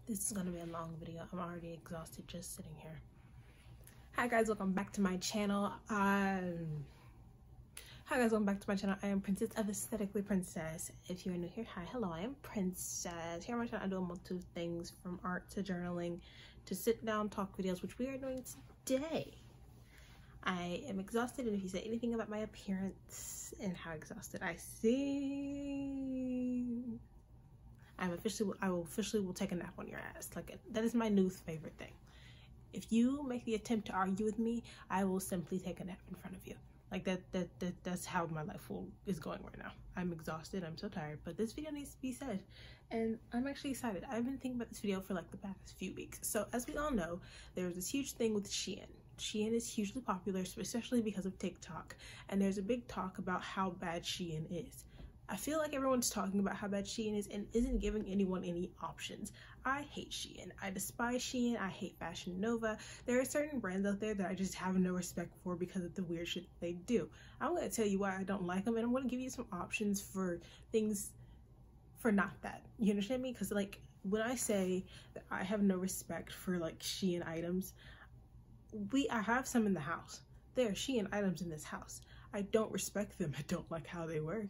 This is gonna be a long video. I'm already exhausted just sitting here. Hi guys, welcome back to my channel. I am Princess of Aesthetically Princess. If you're new here, hi, hello, I am Princess. Here on my channel, I do a multitude of things from art to journaling to sit down talk videos, which we are doing today. I am exhausted, and if you say anything about my appearance and how exhausted I seem, I will officially take a nap on your ass. Like, that is my new favorite thing. If you make the attempt to argue with me, I will simply take a nap in front of you. Like that's how my life is going right now. I'm exhausted, I'm so tired, but this video needs to be said, and I'm actually excited. I've been thinking about this video for like the past few weeks. So as we all know, there's this huge thing with Shein. Shein is hugely popular, especially because of TikTok, and there's a big talk about how bad Shein is. I feel like everyone's talking about how bad Shein is and isn't giving anyone any options. I hate Shein. I despise Shein. I hate Fashion Nova. There are certain brands out there that I just have no respect for because of the weird shit they do. I'm going to tell you why I don't like them, and I'm going to give you some options for things for not that. You understand me? Because like when I say that I have no respect for like Shein items, I have some in the house. There are Shein items in this house. I don't respect them. I don't like how they work.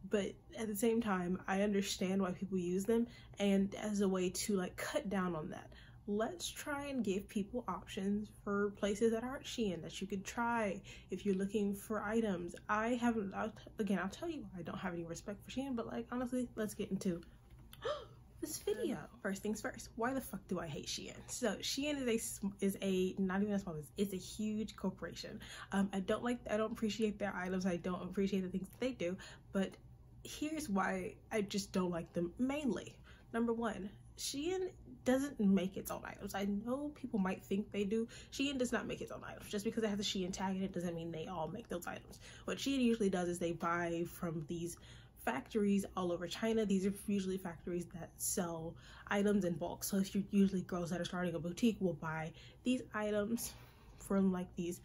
But at the same time, I understand why people use them, and as a way to like cut down on that, let's try and give people options for places that aren't Shein that you could try if you're looking for items. I'll tell you why I don't have any respect for Shein, but like honestly, let's get into this video. First things first, why the fuck do I hate Shein? So Shein is a not even a small business, it's a huge corporation. I don't appreciate their items. I don't appreciate the things that they do, but here's why I just don't like them mainly. Number one, Shein doesn't make its own items. I know people might think they do. Shein does not make its own items. Just because it has a Shein tag in it doesn't mean they all make those items. What Shein usually does is they buy from these factories all over China. These are usually factories that sell items in bulk. So if you're usually girls that are starting a boutique will buy these items from like these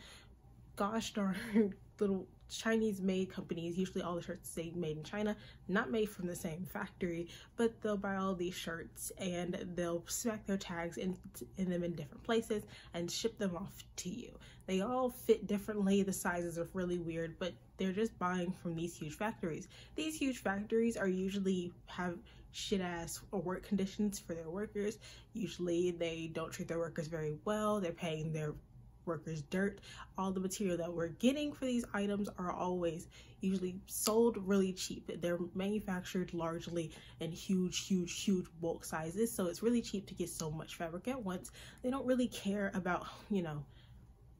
gosh darn little Chinese made companies. Usually all the shirts say made in China, not made from the same factory, but they'll buy all these shirts and they'll smack their tags in them in different places and ship them off to you. They all fit differently. The sizes are really weird, but they're just buying from these huge factories. These huge factories are usually have shit ass work conditions for their workers. Usually they don't treat their workers very well. They're paying their workers dirt. All the material that we're getting for these items are always usually sold really cheap. They're manufactured largely in huge bulk sizes, so it's really cheap to get so much fabric at once. They don't really care about, you know,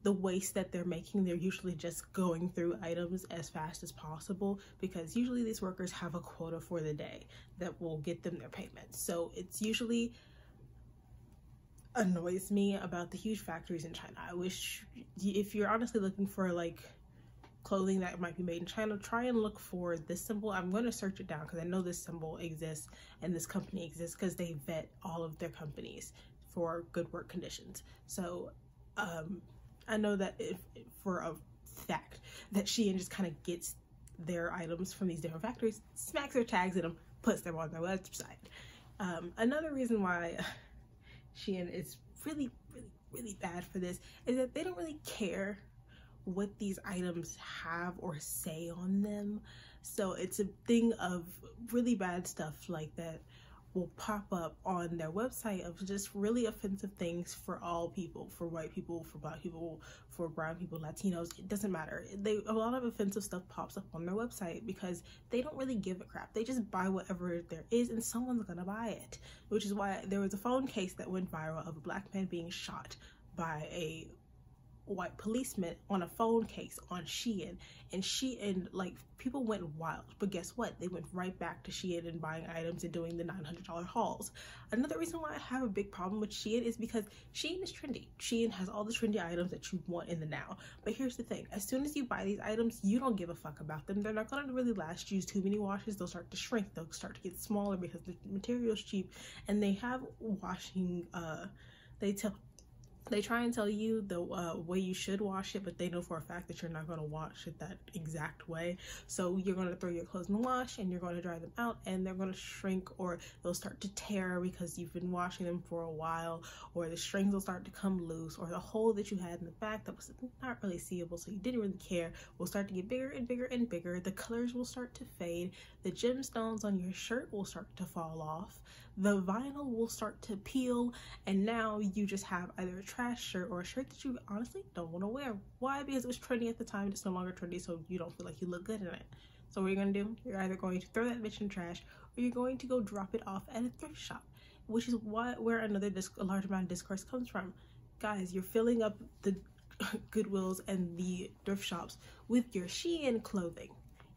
the waste that they're making. They're usually just going through items as fast as possible because usually these workers have a quota for the day that will get them their payments. So it's usually annoys me about the huge factories in China. I wish, if you're honestly looking for like clothing that might be made in China, try and look for this symbol. I'm going to search it down because I know this symbol exists and this company exists because they vet all of their companies for good work conditions. So I know that for a fact that Shein just kind of gets their items from these different factories, smacks their tags in them, puts them on their website. Another reason why Shein is really bad for this is that they don't really care what these items have or say on them. So it's a thing of really bad stuff like that will pop up on their website of just really offensive things for all people, for white people, for black people, for brown people, Latinos. It doesn't matter. A lot of offensive stuff pops up on their website because they don't really give a crap. They just buy whatever there is and someone's gonna buy it, which is why there was a phone case that went viral of a black man being shot by a white policeman on a phone case on Shein, and like people went wild. But guess what? They went right back to Shein and buying items and doing the $900 hauls. Another reason why I have a big problem with Shein is because Shein is trendy. Shein has all the trendy items that you want in the now. But here's the thing, as soon as you buy these items, you don't give a fuck about them. They're not going to really last you too many washes. They'll start to shrink. They'll start to get smaller because the material's cheap, and they have washing, they tell They try and tell you the way you should wash it, but they know for a fact that you're not going to wash it that exact way. So you're going to throw your clothes in the wash and you're going to dry them out, and they're going to shrink, or they'll start to tear because you've been washing them for a while, or the strings will start to come loose, or the hole that you had in the back that was not really seeable, so you didn't really care, will start to get bigger and bigger and bigger. The colors will start to fade. The gemstones on your shirt will start to fall off. The vinyl will start to peel, and now you just have either a trash shirt or a shirt that you honestly don't want to wear. Why? Because it was trendy at the time. It's no longer trendy, so you don't feel like you look good in it. So what you're gonna do? You're either going to throw that bitch in the trash, or you're going to go drop it off at a thrift shop, which is where a large amount of discourse comes from. Guys, you're filling up the Goodwills and the thrift shops with your Shein clothing.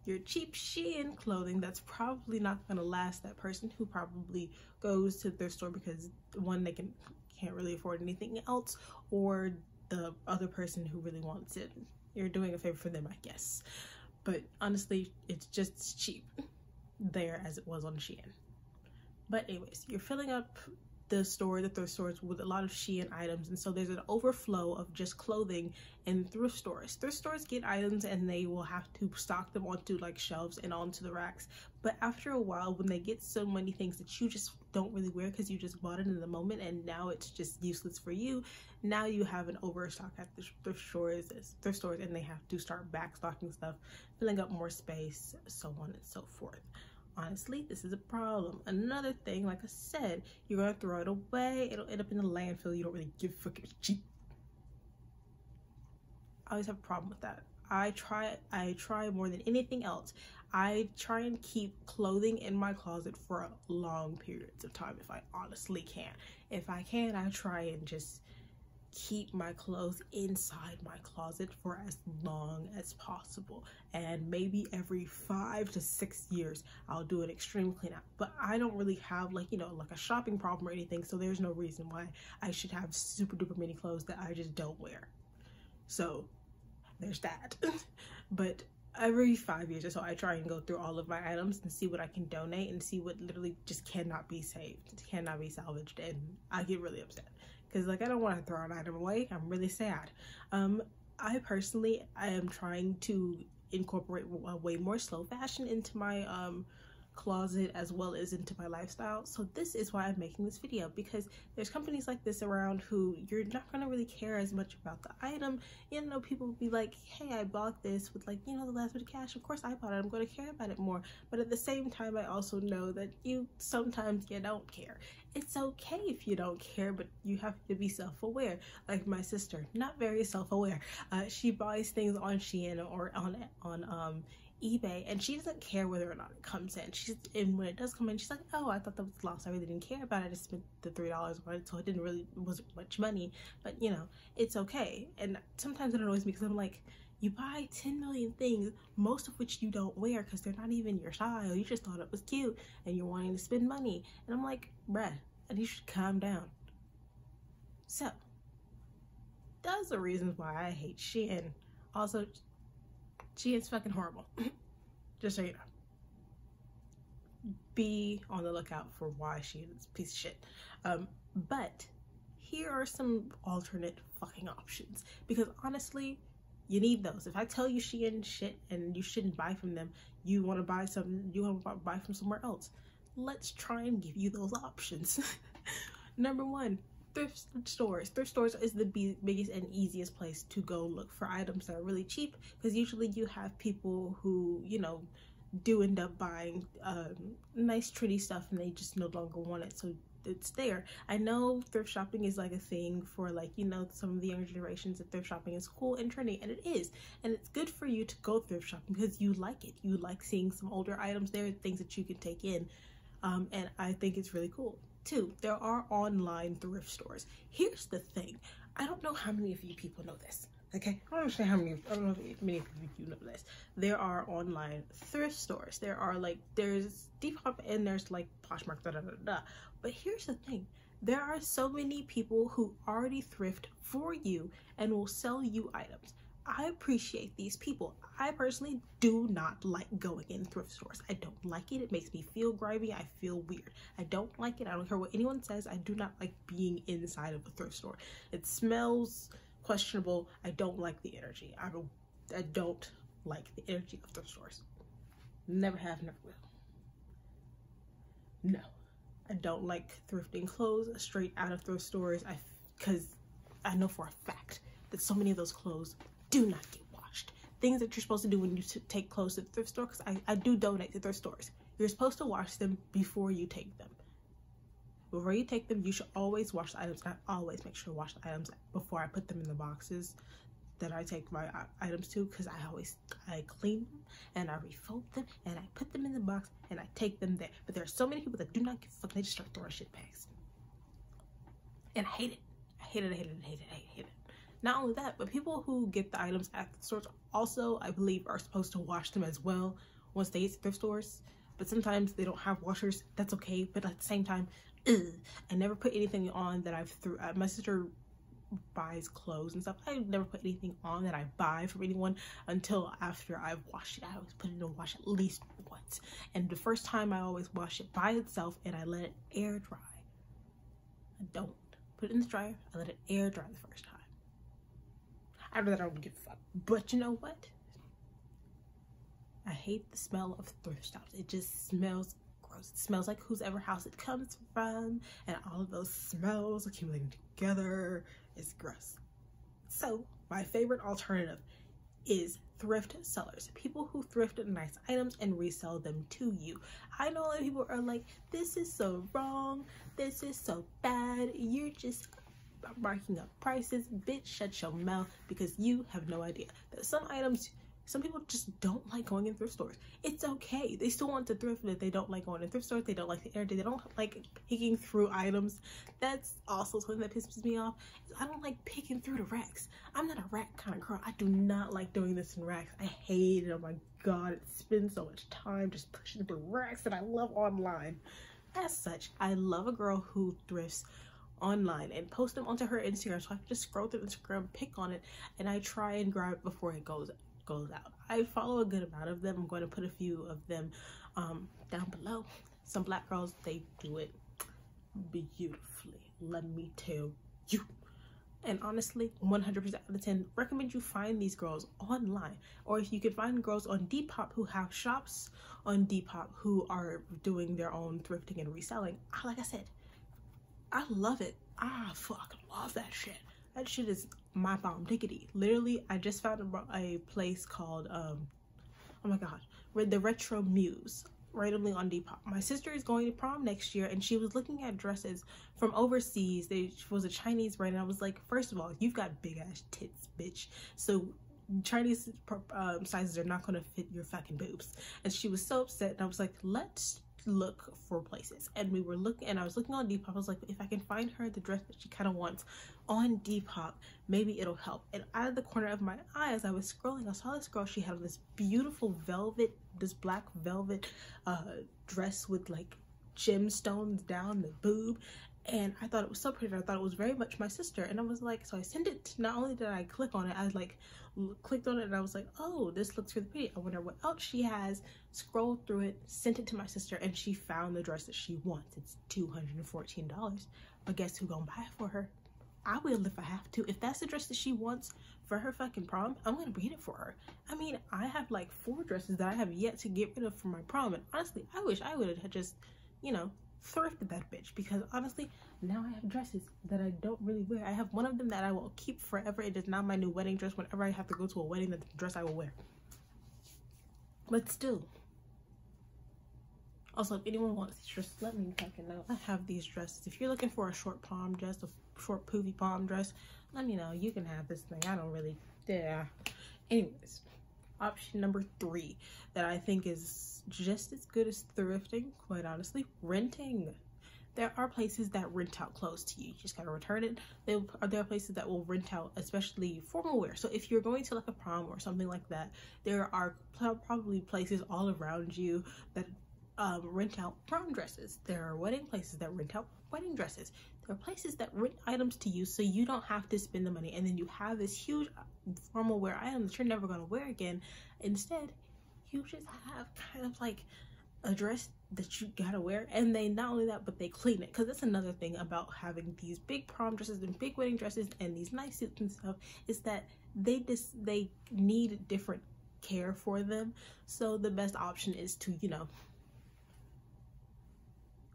Your cheap Shein clothing that's probably not going to last that person who probably goes to their store because one, they can't really afford anything else, or the other person who really wants it. You're doing a favor for them, I guess. But honestly, it's just cheap there as it was on Shein. But anyways, you're filling up the thrift stores with a lot of Shein items, and so there's an overflow of just clothing in thrift stores. Thrift stores get items and they will have to stock them onto like shelves and onto the racks, but after a while, when they get so many things that you just don't really wear because you just bought it in the moment and now it's just useless for you, now you have an overstock at the thrift stores, and they have to start backstocking stuff, filling up more space, so on and so forth. Honestly, this is a problem. Another thing, like I said, you're gonna throw it away, it'll end up in the landfill. You don't really give a fuck if it's cheap. I always have a problem with that. I try more than anything else. I try and keep clothing in my closet for long periods of time if I honestly can. If I can, I try and just keep my clothes inside my closet for as long as possible, and maybe every 5 to 6 years I'll do an extreme cleanup. But I don't really have like a shopping problem or anything, so there's no reason why I should have super duper many clothes that I just don't wear. So there's that. But every 5 years or so I try and go through all of my items and see what I can donate and see what literally just cannot be saved, cannot be salvaged, and I get really upset. Because like I don't want to throw an item away. I'm really sad. I personally, I am trying to incorporate way more slow fashion into my closet as well as into my lifestyle. So this is why I'm making this video, because there's companies like this around who you're not going to really care as much about the item. You know, people will be like, hey, I bought this with like, the last bit of cash. Of course I bought it. I'm going to care about it more. But at the same time, I also know that sometimes you don't care. It's okay if you don't care, but you have to be self-aware. Like my sister, not very self-aware. She buys things on Shein or on eBay, and she doesn't care whether or not it comes in. And when it does come in, she's like, oh, I thought that was lost. I really didn't care about it. I just spent the $3 on it, so it wasn't much money. But it's okay. And sometimes it annoys me because I'm like, you buy 10 million things, most of which you don't wear because they're not even your style. You just thought it was cute and you're wanting to spend money. And I'm like, bruh, you should calm down. So, those are reasons why I hate Shein. Also, Shein's fucking horrible. Just so you know. Be on the lookout for why Shein's a piece of shit. But here are some alternate fucking options. Because honestly, you need those. If I tell you Shein shit and you shouldn't buy from them, you want to buy from somewhere else. Let's try and give you those options. Number one, thrift stores. Thrift stores is the biggest and easiest place to go look for items that are really cheap, because usually you have people who, do end up buying nice trendy stuff and they just no longer want it, so it's there. I know thrift shopping is like a thing for like, some of the younger generations, that thrift shopping is cool and trendy, and it is, and it's good for you to go thrift shopping because you like it. You like seeing some older items there, things that you can take in, and I think it's really cool. Two, there are online thrift stores. Here's the thing, I don't know how many of you people know this. Okay, I don't know if many of you know this. There are online thrift stores. There's Depop and there's like Poshmark, But here's the thing, there are so many people who already thrift for you and will sell you items. I appreciate these people. I personally do not like going in thrift stores. I don't like it. It makes me feel grimy. I feel weird. I don't like it. I don't care what anyone says. I do not like being inside of a thrift store. It smells questionable. I don't like the energy. I don't like the energy of thrift stores. Never have, never will. No, I don't like thrifting clothes straight out of thrift stores. Because I know for a fact that so many of those clothes do not get washed. Things that you're supposed to do when you take clothes to the thrift store, because I do donate to thrift stores. You're supposed to wash them before you take them. Before you take them, you should always wash the items. Not always, make sure to wash the items before I put them in the boxes that I take my items to, because I clean them and I refold them and I put them in the box and I take them there. But there are so many people that do not give a fuck. They just start throwing shit bags. And I hate it. I hate it, I hate it, I hate it, I hate it. Not only that, but people who get the items at the stores also, I believe, are supposed to wash them as well once they get to thrift stores. But sometimes they don't have washers. That's okay. But at the same time, I never put anything on that I've threw. My sister buys clothes and stuff. I never put anything on that I buy from anyone until after I've washed it. I always put it in the wash at least once. And the first time I always wash it by itself and I let it air dry. I don't put it in the dryer. I let it air dry the first time. After that, I don't give a fuck. But you know what? I hate the smell of thrift shops. It just smells gross. It smells like whosever house it comes from, and all of those smells accumulating together. It's gross. So my favorite alternative is thrift sellers. People who thrift nice items and resell them to you. I know a lot of people are like, this is so wrong. This is so bad. You're just marking up prices. Bitch, shut your mouth, because you have no idea. There's some items, some people just don't like going in thrift stores. It's okay. They still want to thrift, but they don't like going in thrift stores. They don't like the energy. They don't like picking through items. That's also something that pisses me off. I don't like picking through the racks. I'm not a rack kind of girl. I do not like doing this in racks. I hate it. Oh my god, it spends so much time just pushing through racks that I love online. As such, I love a girl who thrifts online and post them onto her Instagram, so I can just scroll through Instagram, pick on it, and I try and grab it before it goes out. I follow a good amount of them. I'm going to put a few of them down below. Some black girls, they do it beautifully, let me tell you. And honestly, 100% out of 10, recommend you find these girls online. Or if you could find girls on Depop who have shops on Depop who are doing their own thrifting and reselling. Like I said, I love it. I fucking love that shit. That shit is my bomb diggity. Literally, I just found a place called, oh my god, the Retro Muse, randomly on Depop. My sister is going to prom next year, and she was looking at dresses from overseas. She was a Chinese brand, and I was like, first of all, you've got big ass tits, bitch. So Chinese sizes are not gonna fit your fucking boobs. And she was so upset, and I was like, let's look for places. And we were looking, and I was looking on Depop. I was like, if I can find her the dress that she kind of wants on Depop, maybe it'll help. And out of the corner of my eye, as I was scrolling, I saw this girl. She had this beautiful velvet, this black velvet dress with like gemstones down the boob, and I thought it was so pretty. I thought it was very much my sister, and I was like, so I sent it. Not only did I click on it, I like clicked on it, and I was like, oh, this looks really pretty. I wonder what else she has. Scrolled through it, sent it to my sister, and she found the dress that she wants. It's $214, but guess who gonna buy it for her? I will if I have to. If that's the dress that she wants for her fucking prom, I'm gonna get it for her. I mean, I have like 4 dresses that I have yet to get rid of for my prom, and honestly, I wish I would have just, you know, thrifted that bitch, because honestly, now I have dresses that I don't really wear. I have one of them that I will keep forever. It is now my new wedding dress. Whenever I have to go to a wedding, that's the dress I will wear. But still, also, if anyone wants these dresses, let me fucking know. I have these dresses. If you're looking for a short prom dress, a short poofy prom dress, let me know. You can have this thing. I don't really, yeah. Anyways, option number 3 that I think is just as good as thrifting, quite honestly, renting. There are places that rent out clothes to you. You just gotta return it. There are places that will rent out, especially formal wear. So if you're going to like a prom or something like that, there are probably places all around you that rent out prom dresses. There are wedding places that rent out wedding dresses. There are places that rent items to you so you don't have to spend the money, and then you have this huge formal wear item that you're never going to wear again. Instead, you just have kind of like a dress that you gotta wear, and they not only that, but they clean it, because that's another thing about having these big prom dresses and big wedding dresses and these nice suits and stuff, is that they need different care for them. So the best option is to, you know,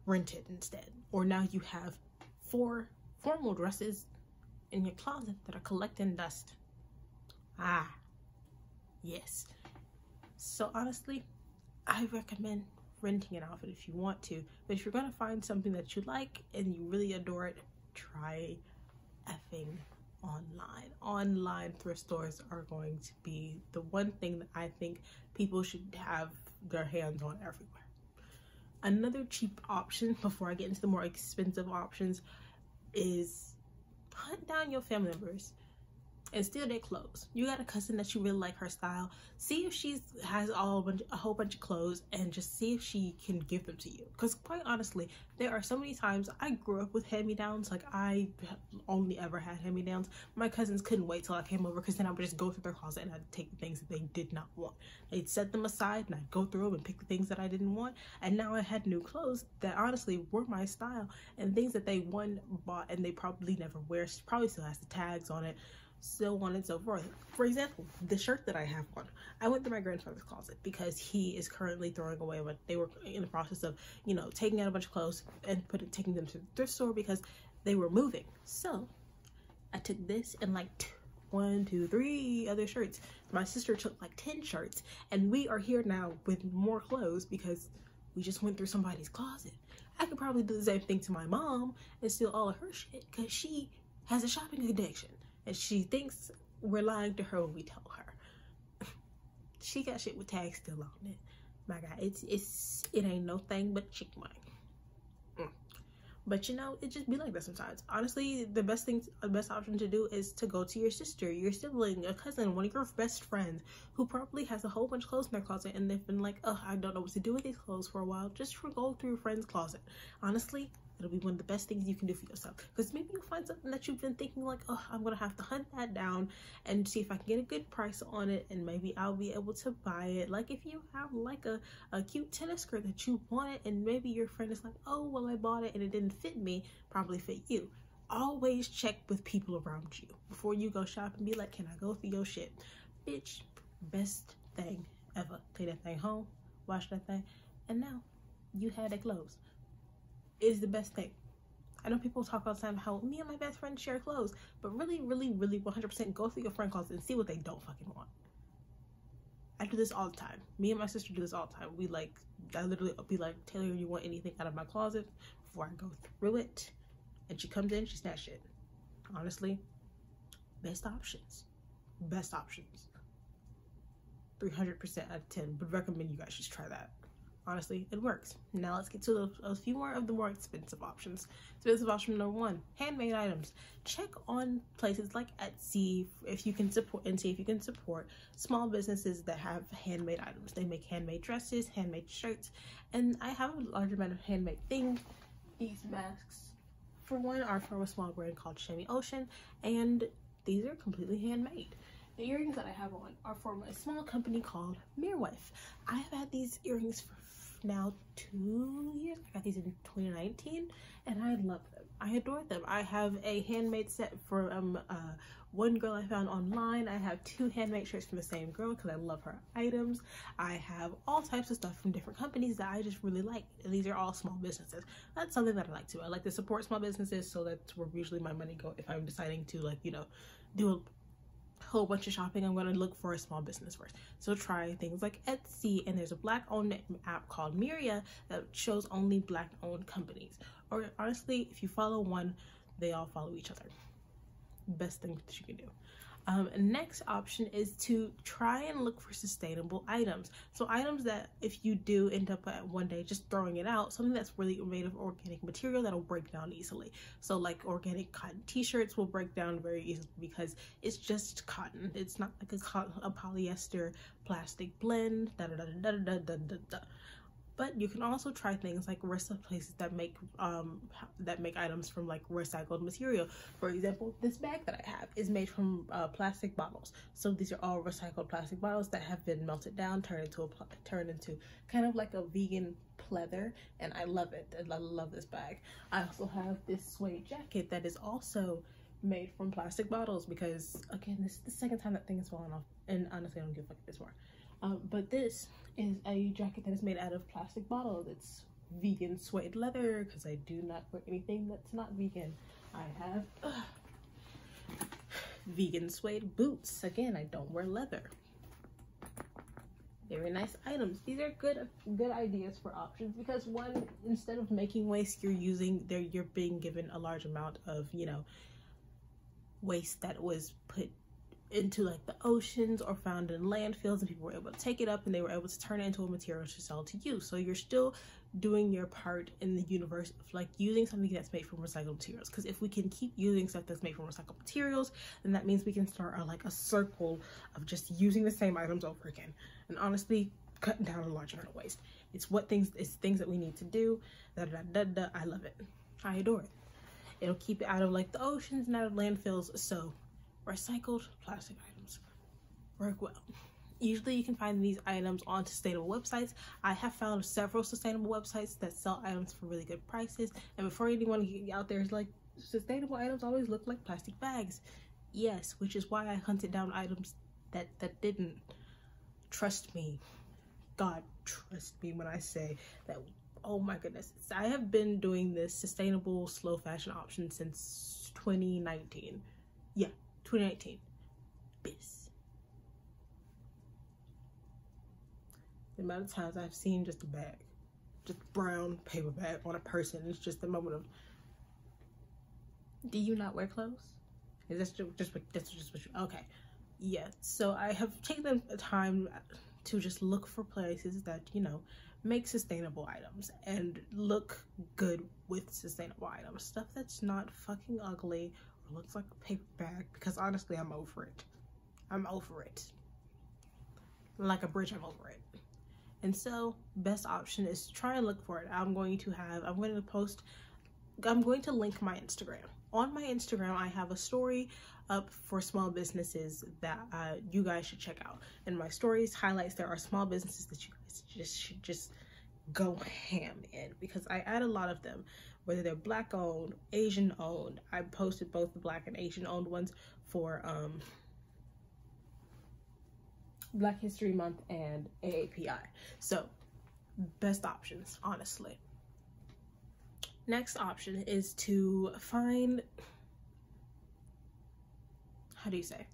rent it instead. Or now you have 4 formal dresses in your closet that are collecting dust. Ah, yes. So honestly, I recommend renting an outfit if you want to, but if you're gonna find something that you like and you really adore it, try effing online. Online thrift stores are going to be the one thing that I think people should have their hands on everywhere. Another cheap option, before I get into the more expensive options, is hunt down your family members and steal their clothes. You got a cousin that you really like her style, see if she has a whole bunch of clothes, and just see if she can give them to you. Because quite honestly, there are so many times I grew up with hand-me-downs. Like, I only ever had hand-me-downs. My cousins couldn't wait till I came over, because then I would just go through their closet and I'd take the things that they did not want. They'd set them aside and I'd go through them and pick the things that I didn't want, and now I had new clothes that honestly were my style, and things that they bought and they probably never wear, probably still has the tags on it, so on and so forth. For example, the shirt that I have on, I went through my grandfather's closet because he is currently throwing away what they were in the process of, you know, taking out a bunch of clothes and taking them to the thrift store because they were moving. So I took this and like 1, 2, 3 other shirts. My sister took like 10 shirts, and we are here now with more clothes because we just went through somebody's closet. I could probably do the same thing to my mom and steal all of her shit because she has a shopping addiction. And she thinks we're lying to her when we tell her. She got shit with tags still on it. My God, it ain't no thing but chick money. But you know, it just be like that sometimes. Honestly, the best option to do is to go to your sister, your sibling, a cousin, one of your best friends who probably has a whole bunch of clothes in their closet, and they've been like, oh, I don't know what to do with these clothes for a while. Just go through your friend's closet. Honestly, it'll be one of the best things you can do for yourself, because maybe you'll find something that you've been thinking like, oh, I'm gonna have to hunt that down and see if I can get a good price on it, and maybe I'll be able to buy it. Like if you have like a cute tennis skirt that you wanted, and maybe your friend is like, oh, well, I bought it and it didn't fit me, probably fit you. Always check with people around you before you go shop and be like, can I go through your shit? Bitch, best thing ever. Take that thing home, wash that thing, and now you have their clothes. Is the best thing. I know people talk all the time how me and my best friend share clothes, but really 100% go through your friend closet and see what they don't fucking want. I do this all the time. Me and my sister do this all the time. I literally be like, Taylor, you want anything out of my closet before I go through it? And she comes in, she snatches it. Honestly, best options. 300% out of 10. Would recommend you guys just try that. Honestly, it works. Now let's get to a few more of the more expensive options. Expensive option number 1, handmade items. Check on places like Etsy if you can support, and see if you can support small businesses that have handmade items. They make handmade dresses, handmade shirts, and I have a large amount of handmade things. These masks, for one, are from a small brand called Shami Ocean, and these are completely handmade. The earrings that I have on are from a small company called Mirwife. I have had these earrings for now 2 years. I got these in 2019 and I love them. I adore them. I have a handmade set from one girl I found online. I have 2 handmade shirts from the same girl because I love her items. I have all types of stuff from different companies that I just really like. And these are all small businesses. That's something that I like to. I like to support small businesses, so that's where usually my money goes. If I'm deciding to, like, you know, do a whole bunch of shopping, I'm going to look for a small business first. So try things like Etsy, and there's a black owned app called Miria that shows only black owned companies. Or honestly, if you follow one, they all follow each other. Best thing that you can do. Next option is to try and look for sustainable items. So items that if you do end up at one day just throwing it out, something that's really made of organic material that'll break down easily. So like organic cotton t-shirts will break down very easily because it's just cotton. It's not like a polyester plastic blend. But you can also try things like Resell places that make items from like recycled material. For example, this bag that I have is made from plastic bottles. So these are all recycled plastic bottles that have been melted down, turned into kind of like a vegan pleather, and I love it. I love this bag. I also have this suede jacket that is also made from plastic bottles, because again, this is the second time that thing is falling off, and honestly I don't give a fuck if this more. But this is a jacket that is made out of plastic bottles. It's vegan suede leather, because I do not wear anything that's not vegan. I have vegan suede boots. Again, I don't wear leather. Very nice items. These are good ideas for options, because one, instead of making waste, you're being given a large amount of, you know, waste that was put into like the oceans or found in landfills, and people were able to take it up and they were able to turn it into a material to sell to you. So you're still doing your part in the universe of like using something that's made from recycled materials, because if we can keep using stuff that's made from recycled materials, then that means we can start a circle of just using the same items over again, and honestly cutting down a large amount of waste. It's things that we need to do. I love it. I adore it. It'll keep it out of like the oceans and out of landfills. So recycled plastic items work well. Usually you can find these items on sustainable websites. I have found several sustainable websites that sell items for really good prices. And before anyone out there is like, sustainable items always look like plastic bags. Yes, which is why I hunted down items that didn't. Trust me. God, trust me when I say that. Oh my goodness. I have been doing this sustainable slow fashion option since 2019. Yeah, 2019. Bis. The amount of times I've seen just a bag, just brown paper bag on a person, it's just a moment of, do you not wear clothes? Is this just what you, okay. Yeah, so I have taken the time to just look for places that, you know, make sustainable items and look good with sustainable items. Stuff that's not fucking ugly or looks like a paper bag, because honestly, I'm over it. I'm over it. Like a bridge, I'm over it. And so, best option is to try and look for it. I'm going to link my Instagram. On my Instagram, I have a story up for small businesses that you guys should check out. And my stories highlights there are small businesses that you guys should just go ham in, because I add a lot of them, whether they're Black owned, Asian owned. I posted both the Black and Asian owned ones for Black History Month and AAPI. So best options, honestly. Next option is to find, how do you say,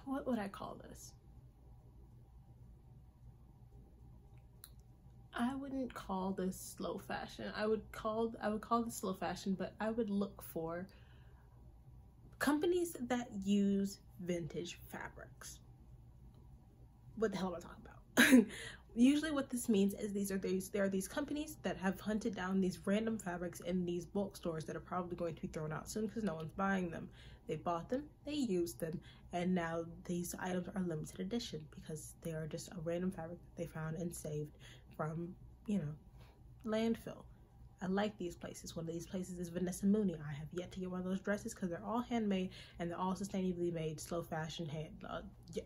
what would I call this? I wouldn't call this slow fashion. I would call this slow fashion, but I would look for companies that use vintage fabrics. What the hell am I talking about? Usually what this means is there are these companies that have hunted down these random fabrics in these bulk stores that are probably going to be thrown out soon because no one's buying them. They bought them, they used them, and now these items are limited edition because they are just a random fabric that they found and saved from, you know, landfill. I like these places. One of these places is Vanessa Mooney. I have yet to get one of those dresses because they're all handmade and they're all sustainably made, slow fashion yeah.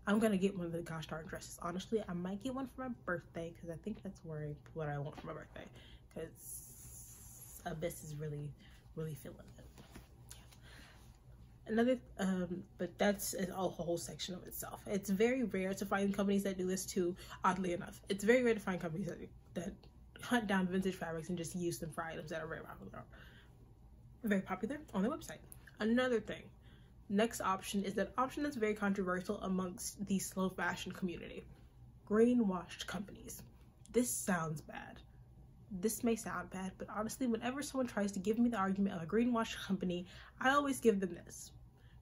I'm gonna get one of the gosh darn dresses. Honestly, I might get one for my birthday because I think that's what I want for my birthday, because Abyss is really feeling it. Yeah. Another, but that's a whole section of itself. It's very rare to find companies that do this too. Oddly enough, it's very rare to find companies that hunt down vintage fabrics and just use them for items that are very popular on their website. Another thing. Next option is an option that's very controversial amongst the slow fashion community. Grainwashed companies. This sounds bad. This may sound bad, but honestly, whenever someone tries to give me the argument of a greenwashed company, I always give them this.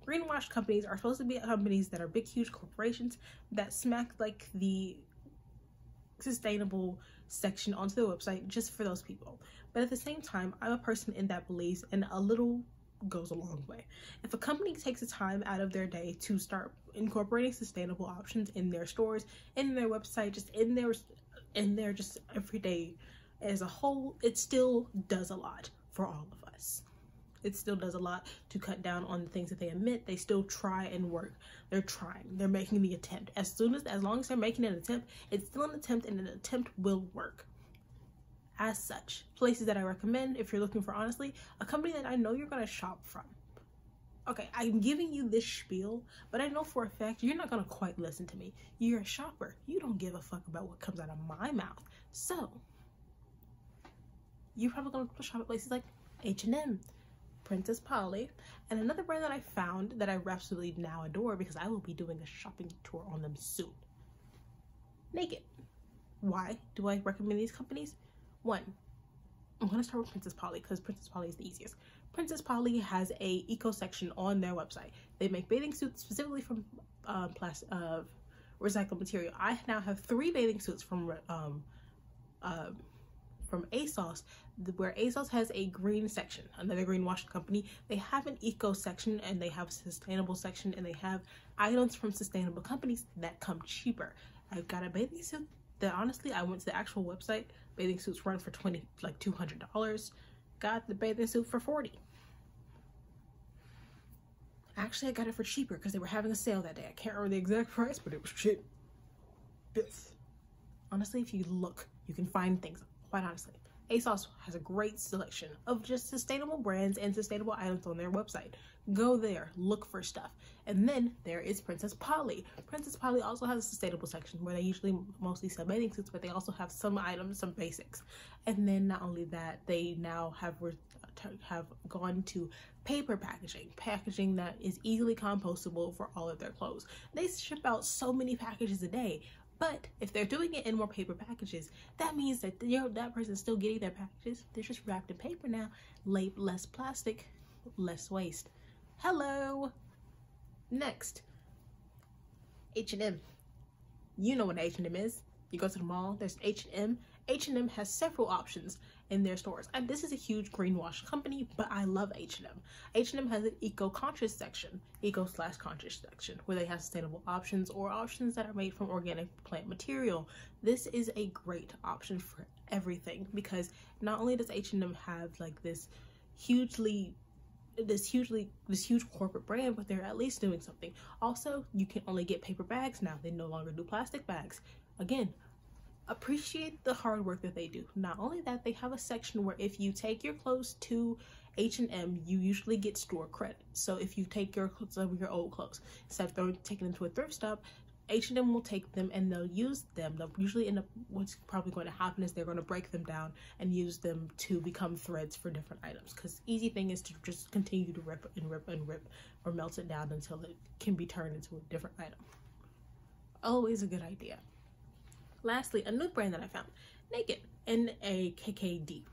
Greenwashed companies are supposed to be companies that are big, huge corporations that smack like the sustainable section onto their website just for those people. But at the same time, I'm a person that believes in a little goes a long way. If a company takes the time out of their day to start incorporating sustainable options in their stores, in their website, just in their just everyday as a whole, it still does a lot for all of us. It still does a lot to cut down on the things that they emit. They still try and work. They're trying. They're making the attempt. As long as they're making an attempt, it's still an attempt, and an attempt will work. As such, places that I recommend if you're looking for, honestly, a company that I know you're going to shop from. Okay, I'm giving you this spiel, but I know for a fact you're not going to quite listen to me. You're a shopper. You don't give a fuck about what comes out of my mouth. So, you're probably going to shop at places like H&M, Princess Polly, and another brand that I found that I absolutely now adore because I will be doing a shopping tour on them soon. Naked. Why do I recommend these companies? One, I'm going to start with Princess Polly because Princess Polly is the easiest. Princess Polly has a eco section on their website. They make bathing suits specifically from recycled material. I now have 3 bathing suits from ASOS, where ASOS has a green section, another Grainwashed company. They have an eco section, and they have a sustainable section, and they have items from sustainable companies that come cheaper. I've got a bathing suit that honestly, I went to the actual website. Bathing suits run for $200. Got the bathing suit for $40. Actually, I got it for cheaper because they were having a sale that day. I can't remember the exact price, but it was cheap. Yes. Honestly, if you look, you can find things. Quite honestly, ASOS has a great selection of just sustainable brands and sustainable items on their website. Go there, look for stuff. And then there is Princess Polly. Princess Polly also has a sustainable section where they usually mostly sell bathing suits, but they also have some items, some basics. And then not only that, they now have gone to paper packaging that is easily compostable for all of their clothes. They ship out so many packages a day. But if they're doing it in more paper packages, that means that that person's still getting their packages. They're just wrapped in paper now. Less plastic, less waste. Hello. Next, H&M. You know what H&M is. You go to the mall, there's H&M. H&M has several options in their stores. And this is a huge greenwash company, but I love H&M. H&M has an eco-conscious section, eco/conscious section, where they have sustainable options or options that are made from organic plant material. This is a great option for everything because not only does H&M have like this huge corporate brand, but they're at least doing something. Also, you can only get paper bags now. They no longer do plastic bags. Again, appreciate the hard work that they do. Not only that, they have a section where if you take your clothes to H&M, you usually get store credit. So if you take your old clothes, instead of taking them to a thrift stop, H&M will take them and they'll use them. They'll usually end up, what's probably going to happen is they're going to break them down and use them to become threads for different items. Because easy thing is to just continue to rip and rip and rip or melt it down until it can be turned into a different item. Always a good idea. Lastly, a new brand that I found, Naked, N-A-K-K-D.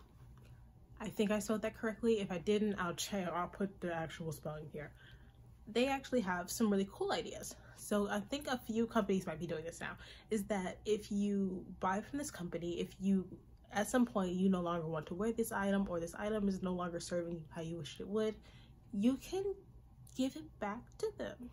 I think I spelled that correctly. If I didn't, I'll put the actual spelling here. They actually have some really cool ideas. So I think a few companies might be doing this now, is that if you buy from this company, if you, at some point, you no longer want to wear this item or this item is no longer serving you how you wish it would, you can give it back to them.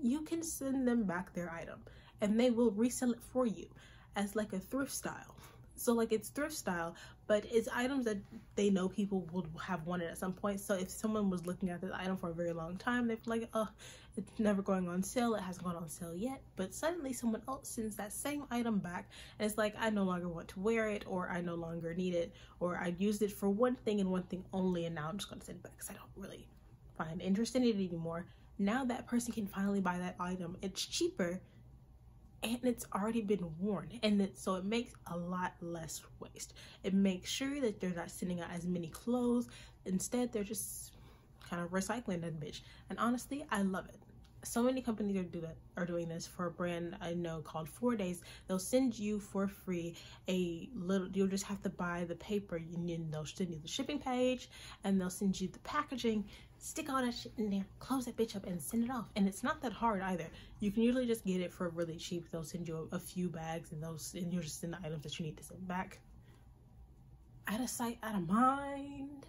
You can send them back their item and they will resell it for you as like a thrift style. So like it's thrift style, but it's items that they know people would have wanted at some point. So if someone was looking at this item for a very long time, they're like, oh, it's never going on sale. It hasn't gone on sale yet. But suddenly someone else sends that same item back and it's like, I no longer want to wear it, or I no longer need it, or I used it for one thing and one thing only, and now I'm just going to send it back because I don't really find interest in it anymore. Now that person can finally buy that item. It's cheaper and it's already been worn, and so it makes a lot less waste. It makes sure that they're not sending out as many clothes. Instead, they're just kind of recycling that bitch. And honestly, I love it. So many companies are doing this for a brand I know called 4 Days. They'll send you for free you'll just have to buy the paper, and they'll send you the shipping page, and they'll send you the packaging. Stick all that shit in there, close that bitch up, and send it off. And it's not that hard either. You can usually just get it for really cheap. They'll send you a few bags, and you'll just send the items that you need to send back. Out of sight, out of mind.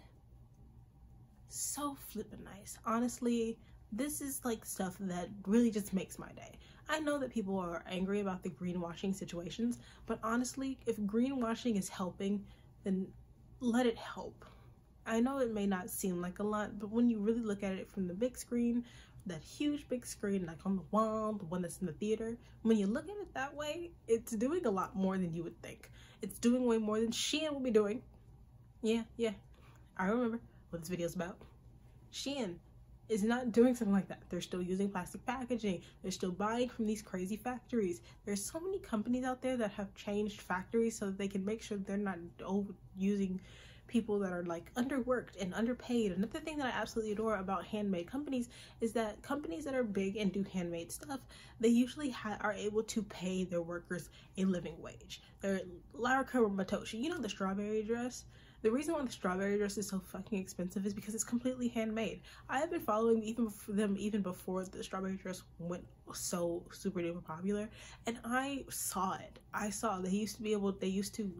So flippin' nice. Honestly, this is like stuff that really just makes my day. I know that people are angry about the greenwashing situations, but honestly, if greenwashing is helping, then let it help. I know it may not seem like a lot, but when you really look at it from the big screen, that huge big screen, like on the wall, the one that's in the theater, when you look at it that way, it's doing a lot more than you would think. It's doing way more than Shein will be doing. Yeah, I remember what this video is about. Shein is not doing something like that. They're still using plastic packaging. They're still buying from these crazy factories. There's so many companies out there that have changed factories so that they can make sure they're not using people that are like underworked and underpaid. Another thing that I absolutely adore about handmade companies is that companies that are big and do handmade stuff, they usually are able to pay their workers a living wage. They're Mitoshi, you know, the strawberry dress. The reason why the strawberry dress is so fucking expensive is because it's completely handmade. I have been following them even before the strawberry dress went so super duper popular, and I saw it. I saw they used to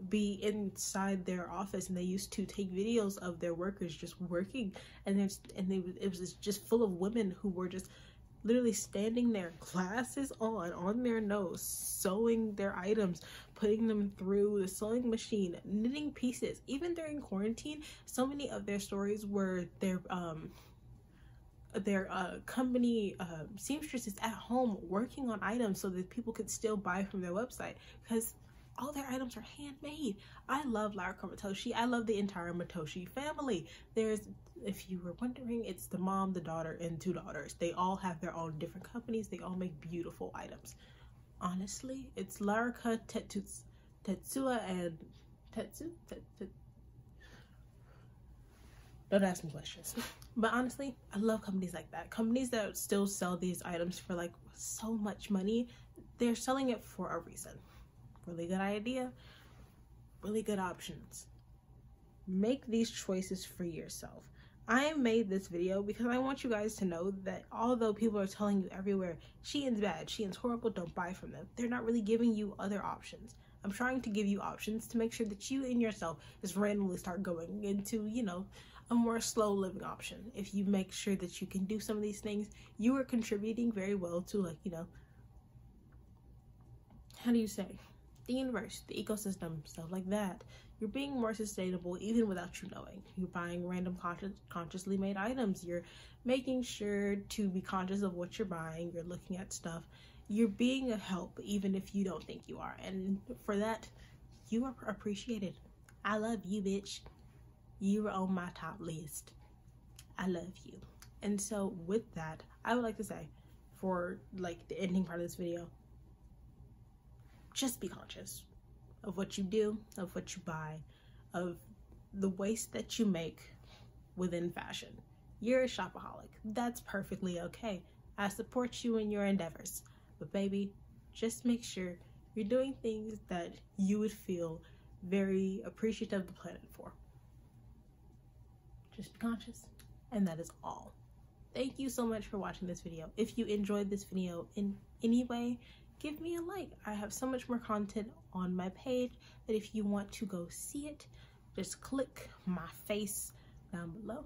be inside their office and they used to take videos of their workers just working, and it was just full of women who were just literally standing there, glasses on their nose, sewing their items, putting them through the sewing machine, knitting pieces. Even during quarantine, so many of their stories were their company seamstresses at home working on items so that people could still buy from their website, because all their items are handmade. I love Mitoshi. I love the entire Mitoshi family. If you were wondering, it's the mom, the daughter, and 2 daughters. They all have their own different companies. They all make beautiful items. Honestly, it's Tetsuya and Tetsu. Don't ask me questions. But honestly, I love companies like that. Companies that still sell these items for like so much money. They're selling it for a reason. Really good idea, really good options. Make these choices for yourself. I made this video because I want you guys to know that although people are telling you everywhere, Shein's bad, Shein's horrible, don't buy from them, they're not really giving you other options. I'm trying to give you options to make sure that you and yourself just randomly start going into, you know, a more slow living option. If you make sure that you can do some of these things, you are contributing very well to, like, you know, how do you say, the universe, the ecosystem, stuff like that. You're being more sustainable even without you knowing. You're buying random consciously made items. You're making sure to be conscious of what you're buying. You're looking at stuff. You're being a help even if you don't think you are. And for that, you are appreciated. I love you, bitch. You are on my top list. I love you. And so with that, I would like to say, for like the ending part of this video, just be conscious of what you do, of what you buy, of the waste that you make within fashion. You're a shopaholic. That's perfectly okay. I support you in your endeavors. But baby, just make sure you're doing things that you would feel very appreciative of the planet for. Just be conscious. And that is all. Thank you so much for watching this video. If you enjoyed this video in any way, give me a like. I have so much more content on my page that if you want to go see it, just click my face down below.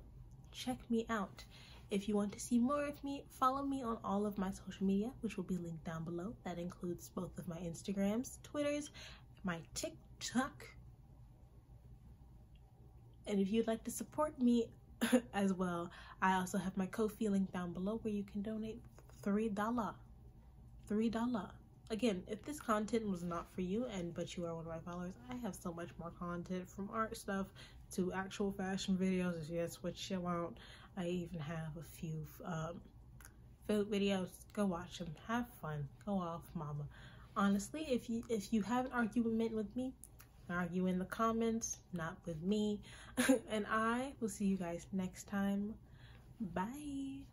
Check me out. If you want to see more of me, follow me on all of my social media, which will be linked down below. That includes both of my Instagrams, Twitters, my TikTok. And if you'd like to support me as well, I also have my Ko-fi link down below where you can donate $3. Again, if this content was not for you, but you are one of my followers, I have so much more content, from art stuff to actual fashion videos, if that's what you want. I even have a few food videos. Go watch them. Have fun. Go off, mama. Honestly, if you have an argument with me, argue in the comments, not with me. And I will see you guys next time. Bye.